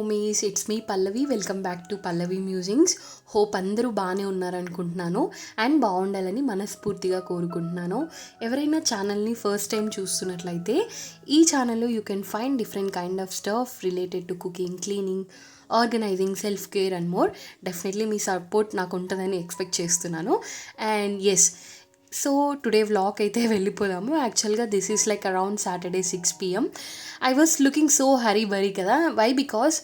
హోమీస్, it's me Pallavi. Welcome back to Pallavi musings. Hope అందరూ బాగానే ఉన్నారనుకుంటున్నాను and బాగుండాలని మనస్ఫూర్తిగా కోరుకుంటున్నాను. ఎవరైనా ఛానల్ని ఫస్ట్ టైం చూస్తున్నట్లయితే ఈ ఛానల్లో you can find different kind of stuff related to cooking, cleaning, organizing, self care and more. Definitely మీ సపోర్ట్ నాకు ఉంటుందని ఎక్స్పెక్ట్ చేస్తున్నాను. And yes, so today vlog అయితే వెళ్ళిపోదాము. యాక్చువల్గా this is like around Saturday 6 PM. I was looking so hurry burry కదా. Why? Because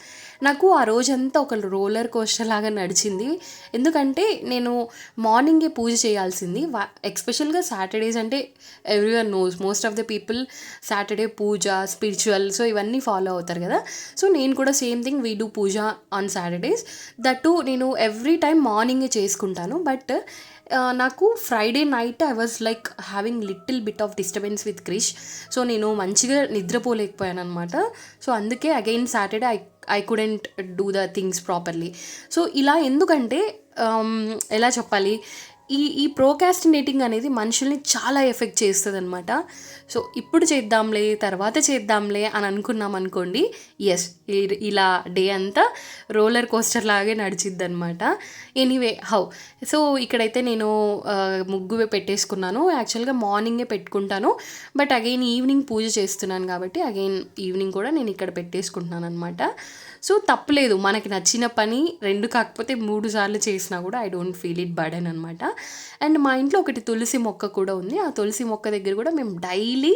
నాకు ఆ రోజంతా ఒక రోలర్ కోస్టర్ లాగా నడిచింది. ఎందుకంటే నేను మార్నింగే పూజ చేయాల్సింది. ఎక్స్పెషల్గా సాటర్డేస్ అంటే everyone knows, most of the people Saturday puja, spiritual, so ఇవన్నీ ఫాలో అవుతారు కదా. సో నేను కూడా same thing, we do puja on Saturdays. That నేను ఎవ్రీ టైం మార్నింగే చేసుకుంటాను. బట్ నాకు Friday night I was like having little bit of disturbance with Krish. So నేను మంచిగా నిద్రపోలేకపోయాను అనమాట. సో అందుకే again Saturday I couldn't do the things properly. So ఇలా ఎందుకంటే ఎలా చెప్పాలి, ఈ ప్రోకాస్టినేటింగ్ అనేది మనుషుల్ని చాలా ఎఫెక్ట్ చేస్తుంది అనమాట. సో ఇప్పుడు చేద్దాంలే, తర్వాత చేద్దాంలే అని అనుకున్నాం అనుకోండి, ఎస్ ఇలా డే అంతా రోలర్ కోస్టర్ లాగే నడిచిద్ది అనమాట. ఎనీవే హౌ, సో ఇక్కడైతే నేను ముగ్గు పెట్టేసుకున్నాను. యాక్చువల్గా మార్నింగే పెట్టుకుంటాను, బట్ అగైన్ ఈవినింగ్ పూజ చేస్తున్నాను కాబట్టి అగైన్ ఈవినింగ్ కూడా నేను ఇక్కడ పెట్టేసుకుంటున్నాను అనమాట. సో తప్పలేదు, మనకి నచ్చిన పని 2 కాకపోతే 3 సార్లు చేసినా కూడా I don't feel it burden అనమాట. అండ్ మా ఇంట్లో ఒకటి తులసి మొక్క కూడా ఉంది. ఆ తులసి మొక్క దగ్గర కూడా మేము డైలీ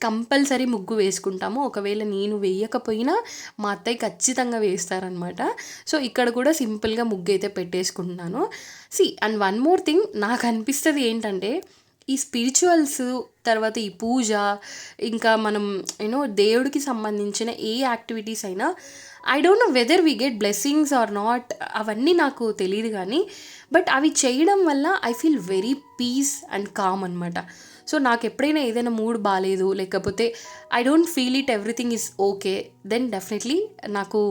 కంపల్సరీ ముగ్గు వేసుకుంటాము. ఒకవేళ నేను వేయకపోయినా మా అత్తయ్య ఖచ్చితంగా వేస్తారనమాట. సో ఇక్కడ కూడా సింపుల్గా ముగ్గు అయితే పెట్టేసుకుంటున్నాను. అండ్ వన్ మోర్ థింగ్ నాకు అనిపిస్తుంది ఏంటంటే, ఈ స్పిరిచువల్స్ తర్వాత ఈ పూజ, ఇంకా మనం దేవుడికి సంబంధించిన ఏ యాక్టివిటీస్ అయినా I don't know whether we get blessings or not, అవన్నీ నాకు తెలియదు కానీ బట్ అవి చేయడం వల్ల I feel very peace and calm అనమాట. సో నాకు ఎప్పుడైనా ఏదైనా మూడ్ బాగాలేదు, లేకపోతే I don't feel it, everything is okay, then definitely నాకు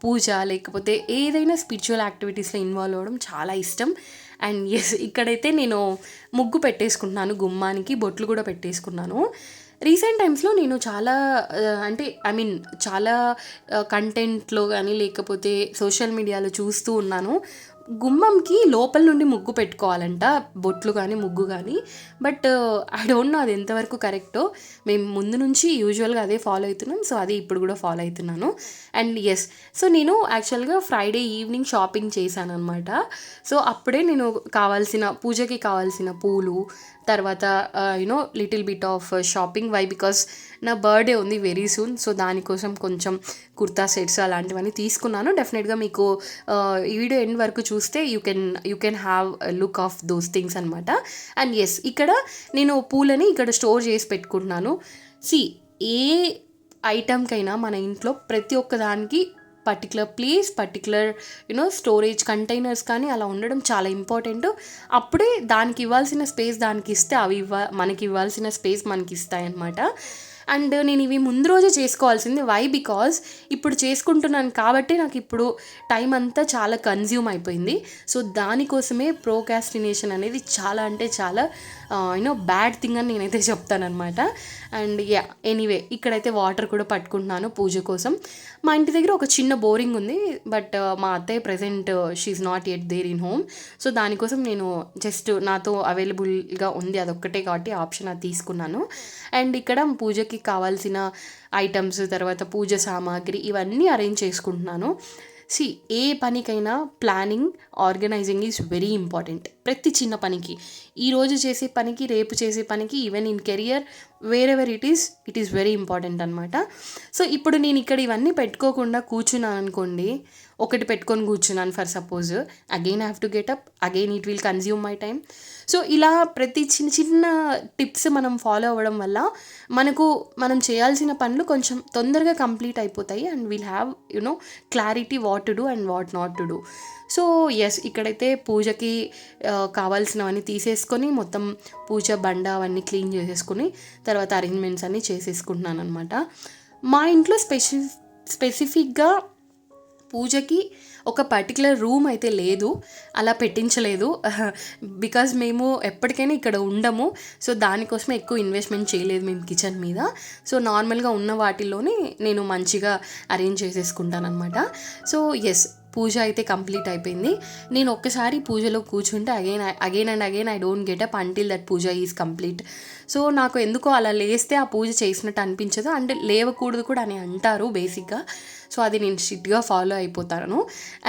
పూజ లేకపోతే ఏదైనా స్పిరిచువల్ యాక్టివిటీస్లో ఇన్వాల్వ్ అవ్వడం చాలా ఇష్టం. అండ్ ఎస్, ఇక్కడైతే నేను ముగ్గు పెట్టేసుకుంటున్నాను, గుమ్మానికి బొట్లు కూడా పెట్టేసుకున్నాను. రీసెంట్ టైమ్స్లో నేను చాలా చాలా కంటెంట్లో కానీ లేకపోతే సోషల్ మీడియాలో చూస్తూ ఉన్నాను, గుమ్మంకి లోపల నుండి ముగ్గు పెట్టుకోవాలంట, బొట్లు కానీ ముగ్గు కానీ. బట్ ఐ డోంట్ నో అది ఎంతవరకు కరెక్టో. మేము ముందు నుంచి యూజువల్గా అదే ఫాలో అవుతున్నాం, సో అదే ఇప్పుడు కూడా ఫాలో అవుతున్నాను. అండ్ ఎస్, సో నేను యాక్చువల్గా ఫ్రైడే ఈవినింగ్ షాపింగ్ చేశాను అనమాట. సో అప్పుడే నేను పూజకి కావాల్సిన పూలు, తర్వాత little bit of shopping. Why? Because నా బర్త్డే ఉంది వెరీ సూన్. సో దానికోసం కొంచెం కుర్తా సెట్స్ అలాంటివన్నీ తీసుకున్నాను. డెఫినెట్గా మీకు ఈ వీడియో ఎండ్ వరకు చూస్తే you can have look of those things అనమాట. అండ్ ఎస్, ఇక్కడ నేను పూలని ఇక్కడ స్టోర్ చేసి పెట్టుకుంటున్నాను. ఏ ఐటమ్కైనా మన ఇంట్లో ప్రతి ఒక్క దానికి particular place, particular storage containers కానీ అలా ఉండడం చాలా ఇంపార్టెంట్. అప్పుడే దానికి ఇవ్వాల్సిన స్పేస్ దానికి ఇస్తే అవి మనకి ఇవ్వాల్సిన స్పేస్ మనకి ఇస్తాయన్నమాట. అండ్ నేను ఇవి ముందు రోజే చేసుకోవాల్సింది. వై? బికాజ్ ఇప్పుడు చేసుకుంటున్నాను కాబట్టి నాకు ఇప్పుడు టైం అంతా చాలా కన్జ్యూమ్ అయిపోయింది. సో దానికోసమే ప్రోకాస్టినేషన్ అనేది చాలా అంటే చాలా బ్యాడ్ థింగ్ అని నేనైతే చెప్తానమాట. అండ్ ఎనీవే, ఇక్కడైతే వాటర్ కూడా పట్టుకుంటున్నాను పూజ కోసం. మా ఇంటి దగ్గర ఒక చిన్న బోరింగ్ ఉంది, బట్ మా అత్తయ్య present she's not yet there in home. So దానికోసం నేను జస్ట్ నాతో అవైలబుల్గా ఉంది అదొక్కటే కాబట్టి ఆప్షన్ అది తీసుకున్నాను. అండ్ ఇక్కడ పూజకి కావాల్సిన ఐటమ్స్, తర్వాత పూజ సామాగ్రి ఇవన్నీ అరేంజ్ చేసుకుంటున్నాను. ఏ పనికైనా planning, organizing is very important. ప్రతి చిన్న పనికి, ఈరోజు చేసే పనికి, రేపు చేసే పనికి, even in career, wherever it is very important అనమాట. సో ఇప్పుడు నేను ఇక్కడ ఇవన్నీ పెట్టుకోకుండా కూర్చున్నాను అనుకోండి, ఒకటి పెట్టుకొని కూర్చున్నాను for suppose, again I have to get up, again it will consume my time. So ఇలా ప్రతి చిన్న చిన్న టిప్స్ మనం ఫాలో అవ్వడం వల్ల మనం చేయాల్సిన పనులు కొంచెం తొందరగా కంప్లీట్ అయిపోతాయి. And will have clarity what to do and what not to do. So yes, ఇక్కడైతే పూజకి కావాల్సినవన్నీ తీసేసుకొని మొత్తం పూజ బండ అవన్నీ క్లీన్ చేసేసుకొని తర్వాత అరేంజ్మెంట్స్ అన్నీ చేసేసుకుంటున్నాను అనమాట. మా ఇంట్లో స్పెసిఫిక్గా పూజకి ఒక పర్టికులర్ రూమ్ అయితే లేదు, అలా పెట్టించలేదు. బికాజ్ మేము ఎప్పటికైనా ఇక్కడ ఉండము. సో దానికోసమే ఎక్కువ ఇన్వెస్ట్మెంట్ చేయలేదు మేము కిచెన్ మీద. సో నార్మల్గా ఉన్న వాటిల్లోనే నేను మంచిగా అరేంజ్ చేసేసుకుంటాను అనమాట. సో ఎస్, పూజ అయితే కంప్లీట్ అయిపోయింది. నేను ఒక్కసారి పూజలో కూర్చుంటే again and again I don't get up until that puja is complete. So నాకు ఎందుకో అలా లేస్తే ఆ పూజ చేసినట్టు అనిపించదు, అండ్ లేవకూడదు కూడా అని అంటారు బేసిక్గా. సో అది నేను స్ట్రిక్ట్గా ఫాలో అయిపోతాను.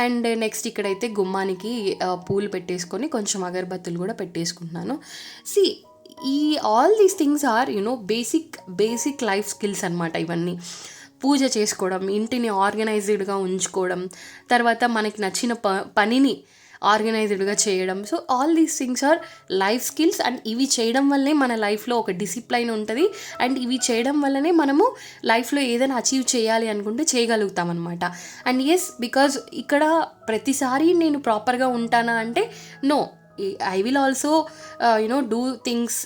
అండ్ నెక్స్ట్ ఇక్కడైతే గుమ్మానికి పూలు పెట్టేసుకొని కొంచెం అగరబత్తులు కూడా పెట్టేసుకుంటున్నాను. సి ఈ all these things are basic life skills అనమాట ఇవన్నీ. పూజ చేసుకోవడం, ఇంటిని ఆర్గనైజ్డ్గా ఉంచుకోవడం, తర్వాత మనకి నచ్చిన పనిని ఆర్గనైజ్డ్గా చేయడం. So all these things are life skills, and ఇవి చేయడం వల్లనే మన లైఫ్లో ఒక డిసిప్లైన్ ఉంటుంది. అండ్ ఇవి చేయడం వల్లనే మనము లైఫ్లో ఏదైనా అచీవ్ చేయాలి అనుకుంటే చేయగలుగుతాం అనమాట. అండ్ ఎస్, బికాజ్ ఇక్కడ ప్రతిసారి నేను ప్రాపర్గా ఉంటానా అంటే no, I will also do things.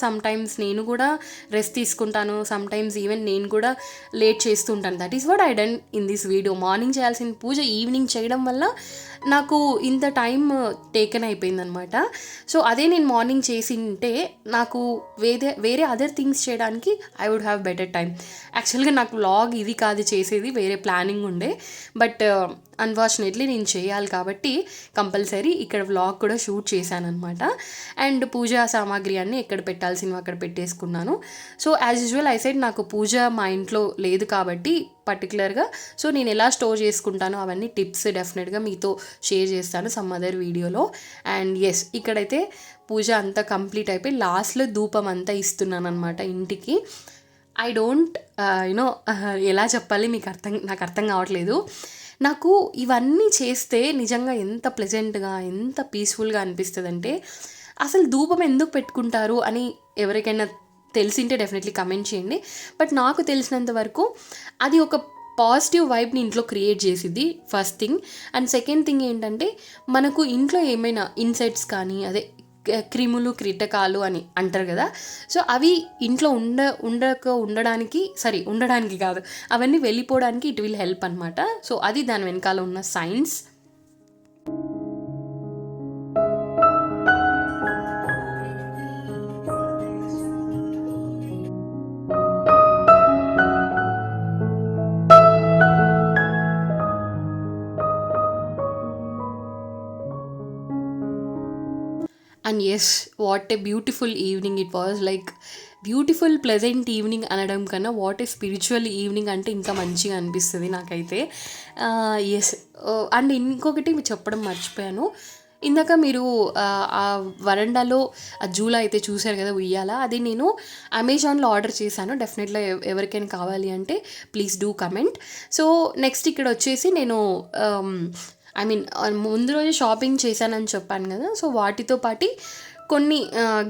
Sometimes నేను కూడా రెస్ట్ తీసుకుంటాను, సమ్టైమ్స్ ఈవెన్ నేను కూడా లేట్ చేస్తుంటాను. That is what I done in this video. Morning చేయాల్సిన పూజ ఈవినింగ్ చేయడం వల్ల నాకు ఇంత టైం టేకెన్ అయిపోయిందనమాట. సో అదే నేను మార్నింగ్ చేసి ఉంటే నాకు వేరే అదర్ థింగ్స్ చేయడానికి I would have better time. యాక్చువల్గా నాకు వ్లాగ్ ఇది కాదు చేసేది, వేరే ప్లానింగ్ ఉండే. బట్ అన్ఫార్చునేట్లీ నేను చేయాలి కాబట్టి కంపల్సరీ ఇక్కడ వ్లాగ్ కూడా షూట్ చేశాను అనమాట. అండ్ పూజా సామాగ్రి అన్నీ ఎక్కడ పెట్టాల్సినవి అక్కడ పెట్టేసుకున్నాను. So as usual I side నాకు పూజ మా ఇంట్లో లేదు కాబట్టి పర్టికులర్గా సో నేను ఎలా స్టోర్ చేసుకుంటానో అవన్నీ టిప్స్ డెఫినెట్గా మీతో షేర్ చేస్తాను సమ్ అదర్ వీడియోలో. అండ్ ఎస్, ఇక్కడైతే పూజ అంతా కంప్లీట్ అయిపోయి లాస్ట్లో ధూపం అంతా ఇస్తున్నాను అనమాట ఇంటికి. ఐ డోంట్ ఎలా చెప్పాలి నాకు అర్థం కావట్లేదు. నాకు ఇవన్నీ చేస్తే నిజంగా ఎంత ప్లెజెంట్గా, ఎంత పీస్ఫుల్గా అనిపిస్తుంది అంటే, అసలు ధూపం ఎందుకు పెట్టుకుంటారు అని ఎవరికైనా తెలిసింటే డెఫినెట్లీ కమెంట్ చేయండి. బట్ నాకు తెలిసినంత వరకు అది ఒక పాజిటివ్ వైబ్ని ఇంట్లో క్రియేట్ చేసిద్ది first thing. And second thing ఏంటంటే, మనకు ఇంట్లో ఏమైనా ఇన్సెక్ట్స్ కానీ అదే క్రిములు కీటకాలు అని అంటారు కదా, సో అవి ఇంట్లో ఉండడానికి కాదు, అవన్నీ వెళ్ళిపోవడానికి ఇట్ విల్ హెల్ప్ అనమాట. సో అది దాని వెనకాల ఉన్న science. And yes, what a beautiful evening it was. Like beautiful pleasant evening అనడం కన్నా వాట్ ఏ స్పిరిచువల్ ఈవినింగ్ అంటే ఇంకా మంచిగా అనిపిస్తుంది నాకైతే. ఎస్, అండ్ ఇంకొకటి చెప్పడం మర్చిపోయాను. ఇందాక మీరు ఆ వరండాలో ఆ జూలా అయితే చూశారు కదా, ఉయ్యాల, అది నేను అమెజాన్లో ఆర్డర్ చేశాను. డెఫినెట్గా ఎవరికైనా కావాలి అంటే please do comment. So next ఇక్కడ వచ్చేసి నేను ముందు రోజు షాపింగ్ చేశానని చెప్పాను కదా, సో వాటితో పాటు కొన్ని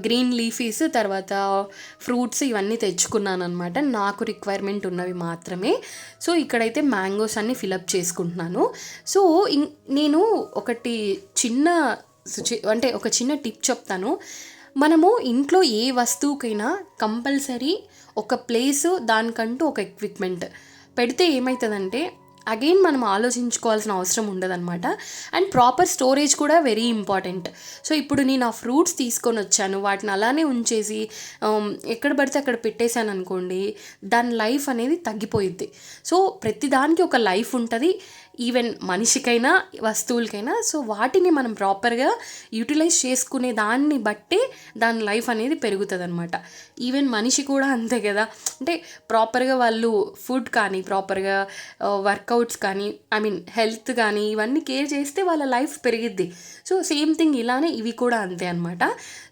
గ్రీన్ లీఫీస్, తర్వాత ఫ్రూట్స్ ఇవన్నీ తెచ్చుకున్నాను అనమాట. నాకు రిక్వైర్మెంట్ ఉన్నవి మాత్రమే. సో ఇక్కడైతే మ్యాంగోస్ అన్నీ ఫిలప్ చేసుకుంటున్నాను. సో నేను ఒకటి ఒక చిన్న టిప్ చెప్తాను. మనము ఇంట్లో ఏ వస్తువుకైనా కంపల్సరీ ఒక ప్లేసు, దానికంటూ ఒక ఎక్విప్మెంట్ పెడితే ఏమవుతుందంటే అగైన్ మనం ఆలోచించుకోవాల్సిన అవసరం ఉండదన్నమాట. అండ్ ప్రాపర్ స్టోరేజ్ కూడా వెరీ ఇంపార్టెంట్. సో ఇప్పుడు నేను ఆ ఫ్రూట్స్ తీసుకొని వచ్చాను, వాటిని అలానే ఉంచేసి ఎక్కడ పడితే అక్కడ పెట్టేశాను అనుకోండి, దాని లైఫ్ అనేది తగ్గిపోయిద్ది. సో ప్రతిదానికి ఒక లైఫ్ ఉంటుంది, ఈవెన్ మనిషికైనా వస్తువులకైనా. సో వాటిని మనం ప్రాపర్గా యూటిలైజ్ చేసుకునే దాన్ని బట్టే దాని లైఫ్ అనేది పెరుగుతుంది అనమాట. ఈవెన్ మనిషి కూడా అంతే కదా, అంటే ప్రాపర్గా వాళ్ళు ఫుడ్ కానీ, ప్రాపర్గా వర్కౌట్స్ కానీ, హెల్త్ కానీ ఇవన్నీ కేర్ చేస్తే వాళ్ళ లైఫ్ పెరిగిద్ది. సో సేమ్ థింగ్ ఇలానే ఇవి కూడా అంతే అనమాట.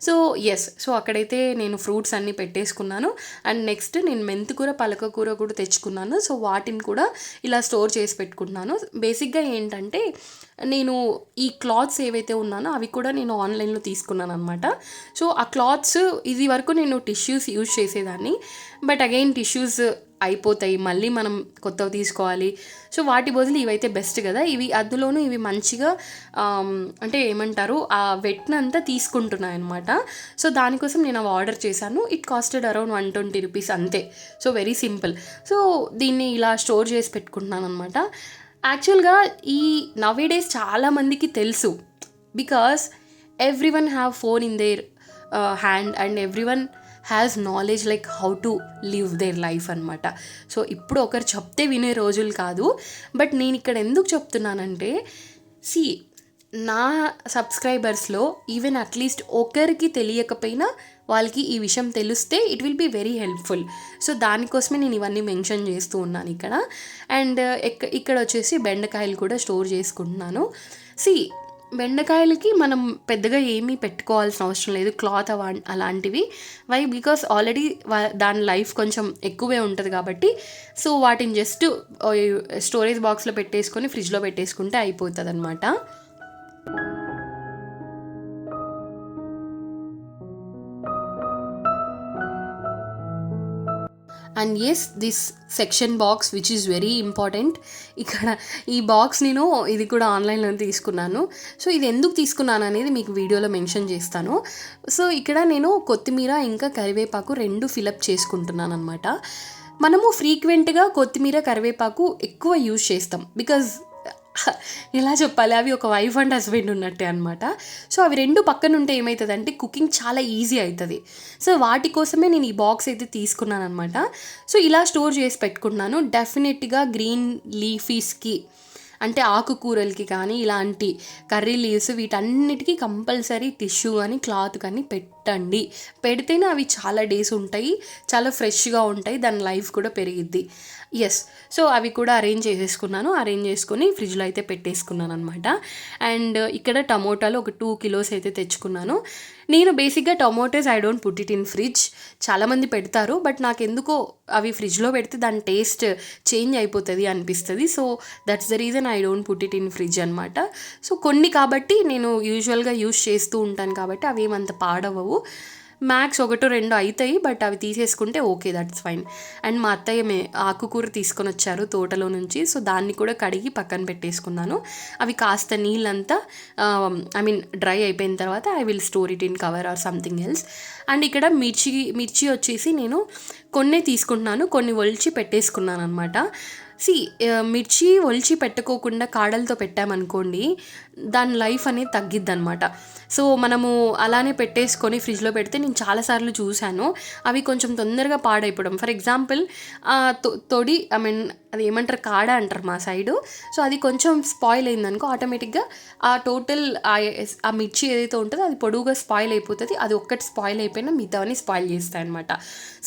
సో ఎస్, సో అక్కడైతే నేను ఫ్రూట్స్ అన్నీ పెట్టేసుకున్నాను. అండ్ నెక్స్ట్ నేను మెంతికూర, పలకకూర కూడా తెచ్చుకున్నాను. సో వాటిని కూడా ఇలా స్టోర్ చేసి పెట్టుకుంటున్నాను. బేసిక్గా ఏంటంటే నేను ఈ క్లాత్స్ ఏవైతే ఉన్నానో అవి కూడా నేను ఆన్లైన్లో తీసుకున్నాను అనమాట. సో ఆ క్లాత్స్ ఇది వరకు నేను టిష్యూస్ యూజ్ చేసేదాన్ని, బట్ అగైన్ టిష్యూస్ అయిపోతాయి, మళ్ళీ మనం కొత్తవి తీసుకోవాలి. సో వాటి బదులు ఇవైతే బెస్ట్ కదా. అందులోనూ ఇవి మంచిగా అంటే ఏమంటారు, ఆ వెట్నంతా తీసుకుంటున్నాయి అనమాట. సో దానికోసం నేను అవి ఆర్డర్ చేశాను. ఇట్ కాస్టెడ్ అరౌండ్ 120 రూపీస్ అంతే. So very simple. సో దీన్ని ఇలా స్టోర్ చేసి పెట్టుకుంటున్నాను అనమాట. యాక్చువల్గా ఈ నవే డేస్ చాలామందికి తెలుసు, because every one have phone in their hand and every one has knowledge like how to live their life అనమాట. సో ఇప్పుడు ఒకరు చెప్తే వినే రోజులు కాదు. బట్ నేను ఇక్కడ ఎందుకు చెప్తున్నానంటే, సి నా సబ్స్క్రైబర్స్లో ఈవెన్ అట్లీస్ట్ ఒకరికి తెలియకపోయినా వాళ్ళకి ఈ విషయం తెలిస్తే it will be very helpful. So దానికోసమే నేను ఇవన్నీ మెన్షన్ చేస్తూ ఉన్నాను ఇక్కడ. అండ్ ఇక్కడ వచ్చేసి బెండకాయలు కూడా స్టోర్ చేసుకుంటున్నాను. సి బెండకాయలకి మనం పెద్దగా ఏమీ పెట్టుకోవాల్సిన అవసరం లేదు, క్లాత్ అలాంటివి. వై బికాస్ ఆల్రెడీ దాని లైఫ్ కొంచెం ఎక్కువే ఉంటుంది కాబట్టి. సో వాటిని జస్ట్ స్టోరేజ్ బాక్స్లో పెట్టేసుకొని ఫ్రిడ్జ్లో పెట్టేసుకుంటే అయిపోతుంది అనమాట. And yes this section box which is very important. ఇక్కడ ఈ బాక్స్ నేను ఇది కూడా ఆన్లైన్లో తీసుకున్నాను. సో ఇది ఎందుకు తీసుకున్నాను అనేది మీకు వీడియోలో మెన్షన్ చేస్తాను. సో ఇక్కడ నేను కొత్తిమీర ఇంకా కరివేపాకు 2 ఫిలప్ చేసుకుంటున్నాను అనమాట. మనము ఫ్రీక్వెంట్గా కొత్తిమీర కరివేపాకు ఎక్కువ యూజ్ చేస్తాం, బికాజ్ ఎలా చెప్పాలి, అవి ఒక వైఫ్ అండ్ హస్బెండ్ ఉన్నట్టే అనమాట. సో అవి 2 పక్కన ఉంటే ఏమవుతుందంటే కుకింగ్ చాలా ఈజీ అవుతుంది. సో వాటి కోసమే నేను ఈ బాక్స్ అయితే తీసుకున్నాను అనమాట. సో ఇలా స్టోర్ చేసి పెట్టుకున్నాను. డెఫినెట్గా గ్రీన్ లీఫీస్కి అంటే ఆకుకూరలకి కానీ ఇలాంటి కర్రీ లీవ్స్ వీటన్నిటికీ కంపల్సరీ టిష్యూ కానీ క్లాత్ కానీ పెట్టండి. పెడితేనే అవి చాలా డేస్ ఉంటాయి, చాలా ఫ్రెష్గా ఉంటాయి, దాని లైఫ్ కూడా పెరిగిద్ది. ఎస్, సో అవి కూడా అరేంజ్ చేసేసుకున్నాను. అరేంజ్ చేసుకొని ఫ్రిడ్జ్లో అయితే పెట్టేసుకున్నాను అనమాట. అండ్ ఇక్కడ టమోటాలు ఒక 2 కిలోస్ అయితే తెచ్చుకున్నాను. నేను బేసిక్గా tomatoes I don't put it in fridge. చాలామంది పెడతారు, బట్ నాకు ఎందుకో అవి ఫ్రిడ్జ్లో పెడితే దాని టేస్ట్ చేంజ్ అయిపోతుంది అనిపిస్తుంది. So that's the reason I don't put it in fridge అనమాట. సో కొన్ని కాబట్టి నేను యూజువల్గా యూస్ చేస్తూ ఉంటాను కాబట్టి అవి ఏమంత పాడవవు. మ్యాక్స్ 1-2 అవుతాయి, బట్ అవి తీసేసుకుంటే ఓకే, దట్స్ ఫైన్. అండ్ మా అత్తయ్య ఆకుకూర తీసుకొని వచ్చారు తోటలో నుంచి. సో దాన్ని కూడా కడిగి పక్కన పెట్టేసుకున్నాను. అవి కాస్త నీళ్ళంతా డ్రై అయిపోయిన తర్వాత I will store it in cover or something else. And ఇక్కడ మిర్చి వచ్చేసి నేను కొన్ని తీసుకుంటున్నాను, కొన్ని ఒలిచి పెట్టేసుకున్నాను అనమాట. మిర్చి ఒలిచి పెట్టుకోకుండా కాడలతో పెట్టామనుకోండి దాని లైఫ్ అనేది తగ్గిద్ది అనమాట. సో మనము అలానే పెట్టేసుకొని ఫ్రిడ్జ్లో పెడితే నేను చాలాసార్లు చూశాను అవి కొంచెం తొందరగా పాడైపోవడం. ఫర్ ఎగ్జాంపుల్ తొడి అది ఏమంటారు, కాడ అంటారు మా సైడు. సో అది కొంచెం స్పాయిల్ అయిందనుకో ఆటోమేటిక్గా ఆ టోటల్ ఆ మిర్చి ఏదైతే ఉంటుందో అది పొడుగుగా స్పాయిల్ అయిపోతుంది. అది ఒక్కటి స్పాయిల్ అయిపోయినా మిగతావన్నీ స్పాయిల్ చేస్తాయి అనమాట.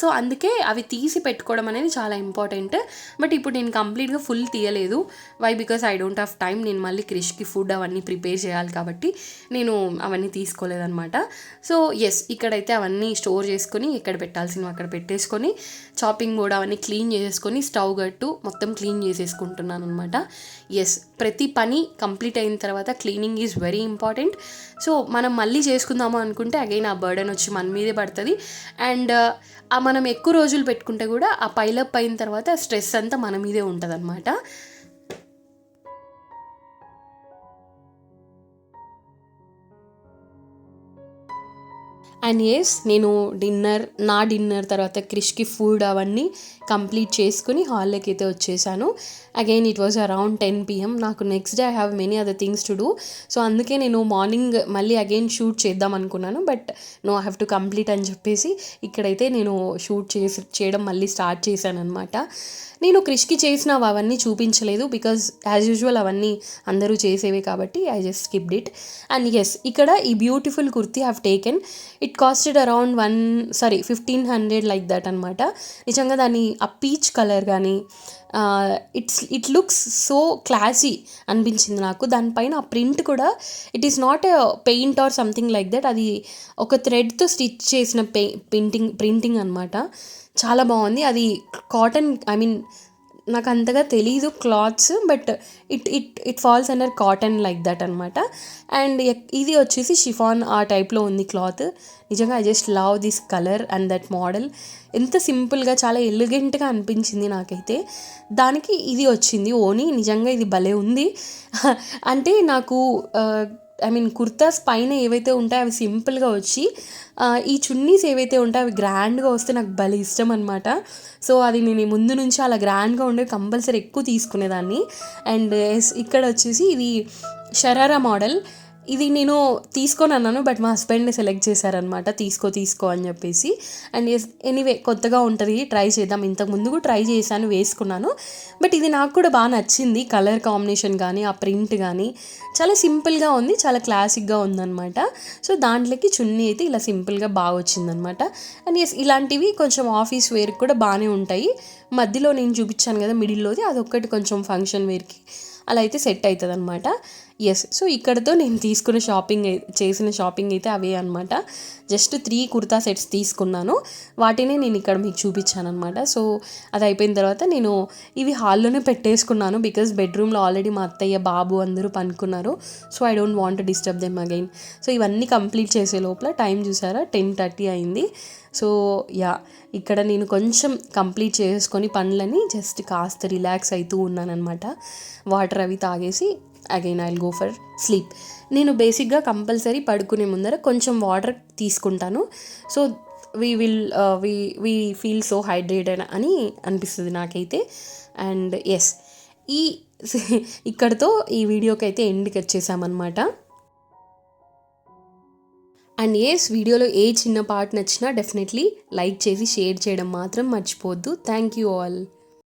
సో అందుకే అవి తీసి పెట్టుకోవడం అనేది చాలా ఇంపార్టెంట్. బట్ ఇప్పుడు నేను కంప్లీట్గా ఫుల్ తీయలేదు. Why because I don't have time. నేను మళ్ళీ క్రిష్కి ఫుడ్ అవన్నీ ప్రిపేర్ చేయాలి కాబట్టి నేను అవన్నీ తీసుకోలేదన్నమాట. సో ఎస్, ఇక్కడైతే అవన్నీ స్టోర్ చేసుకొని ఎక్కడ పెట్టాల్సినవి అక్కడ పెట్టేసుకొని చాపింగ్ కూడా అవన్నీ క్లీన్ చేసేసుకొని స్టవ్ గట్టు మొత్తం క్లీన్ చేసేసుకుంటున్నాను అనమాట. ఎస్, ప్రతి పని కంప్లీట్ అయిన తర్వాత cleaning is very important. So మనం మళ్ళీ చేసుకుందాము అనుకుంటే అగైన్ ఆ బర్డెన్ వచ్చి మన మీదే పడుతుంది. అండ్ మనం ఎక్కువ రోజులు పెట్టుకుంటే కూడా ఆ పైలప్ అయిన తర్వాత స్ట్రెస్ అంతా మన మీదే ఉంటుంది అనమాట. అండ్ ఎస్, నేను నా డిన్నర్ తర్వాత క్రిష్కి ఫుడ్ అవన్నీ కంప్లీట్ చేసుకుని హాల్లోకి అయితే వచ్చేసాను. Again it was around 10 PM. నాకు next day I have many other things to do. So అందుకే నేను మార్నింగ్ మళ్ళీ అగైన్ షూట్ చేద్దాం అనుకున్నాను, but no, I have to complete అని చెప్పేసి ఇక్కడైతే నేను షూట్ చేయడం మళ్ళీ స్టార్ట్ చేశాను అనమాట. నేను క్రిష్కి చేసినవి అవన్నీ చూపించలేదు, బికాజ్ యాజ్ యూజువల్ అవన్నీ అందరూ చేసేవే కాబట్టి I just skipped it. And yes, ఇక్కడ ఈ beautiful kurti have taken. It costed around 1,500 like that అనమాట. నిజంగా దాని ఆ పీచ్ కలర్ కానీ ఇట్ లుక్స్ సో క్లాసీ అనిపించింది నాకు. దానిపైన ఆ ప్రింట్ కూడా it is not a paint or something like that, అది ఒక థ్రెడ్తో స్టిచ్ చేసిన ప్రింటింగ్ అనమాట. చాలా బాగుంది. అది కాటన్, నాకు అంతగా తెలీదు clothes, but it falls under cotton like that అనమాట. అండ్ ఇది వచ్చేసి షిఫాన్ ఆ టైప్లో ఉంది క్లాత్. నిజంగా I just love this colour and that model. ఎంత సింపుల్గా చాలా ఎలిగెంట్గా అనిపించింది నాకైతే. దానికి ఇది వచ్చింది ఓని. నిజంగా ఇది భలే ఉంది. అంటే నాకు ఐ మీన్ కుర్తాస్ పైన ఏవైతే ఉంటాయో అవి సింపుల్గా వచ్చి ఈ చున్నీస్ ఏవైతే ఉంటాయో అవి గ్రాండ్గా వస్తే నాకు భలే ఇష్టం అనమాట. సో అది నేను ముందు నుంచి అలా గ్రాండ్గా ఉండేవి కంపల్సరీ ఎక్కువ తీసుకునేదాన్ని. అండ్ ఇక్కడ వచ్చేసి ఇది షరారా మోడల్. ఇది నేను తీసుకొని అన్నాను, బట్ మా హస్బెండ్ని సెలెక్ట్ చేశారనమాట, తీసుకో అని చెప్పేసి. అండ్ ఎనీవే కొత్తగా ఉంటుంది, ట్రై చేద్దాం. ఇంతకు ముందు కూడా ట్రై చేశాను, వేసుకున్నాను. బట్ ఇది నాకు కూడా బాగా నచ్చింది. కలర్ కాంబినేషన్ కానీ ఆ ప్రింట్ కానీ చాలా సింపుల్గా ఉంది, చాలా క్లాసిక్గా ఉందన్నమాట. సో దాంట్లోకి చున్నీ అయితే ఇలా సింపుల్గా బాగా వచ్చిందనమాట. అండ్ ఇలాంటివి కొంచెం ఆఫీస్ వేర్కి కూడా బాగానే ఉంటాయి. మధ్యలో నేను చూపించాను కదా మిడిల్లోది, అదొక్కటి కొంచెం ఫంక్షన్ వేర్కి అలా అయితే సెట్ అవుతుంది అనమాట. సో ఇక్కడతో నేను చేసిన షాపింగ్ అయితే అవే అనమాట. జస్ట్ 3 కుర్తా సెట్స్ తీసుకున్నాను, వాటినే నేను ఇక్కడ మీకు చూపించాను అనమాట. సో అది అయిపోయిన తర్వాత నేను ఇవి హాల్లోనే పెట్టేసుకున్నాను, బికాజ్ బెడ్రూమ్లో ఆల్రెడీ మా అత్తయ్య బాబు అందరూ పనుకున్నారు. So I don't want to disturb them again. So ఇవన్నీ కంప్లీట్ చేసే లోపల టైం చూసారా 10:30 అయింది. సో ఇక్కడ నేను కొంచెం కంప్లీట్ చేసుకొని పనులని జస్ట్ కాస్త రిలాక్స్ అవుతూ ఉన్నానమాట. వాటర్ అవి తాగేసి again I will go for sleep. నేను బేసిక్గా కంపల్సరీ పడుకునే ముందర కొంచెం వాటర్ తీసుకుంటాను. So we feel so hydrated అని అనిపిస్తుంది నాకైతే. అండ్ ఈ ఇక్కడతో ఈ వీడియోకి అయితే ఎండ్కి వచ్చేసామన్నమాట. అండ్ వీడియోలో ఏ చిన్న పార్ట్ నచ్చినా డెఫినెట్లీ లైక్ చేసి షేర్ చేయడం మాత్రం మర్చిపోవద్దు. Thank you all.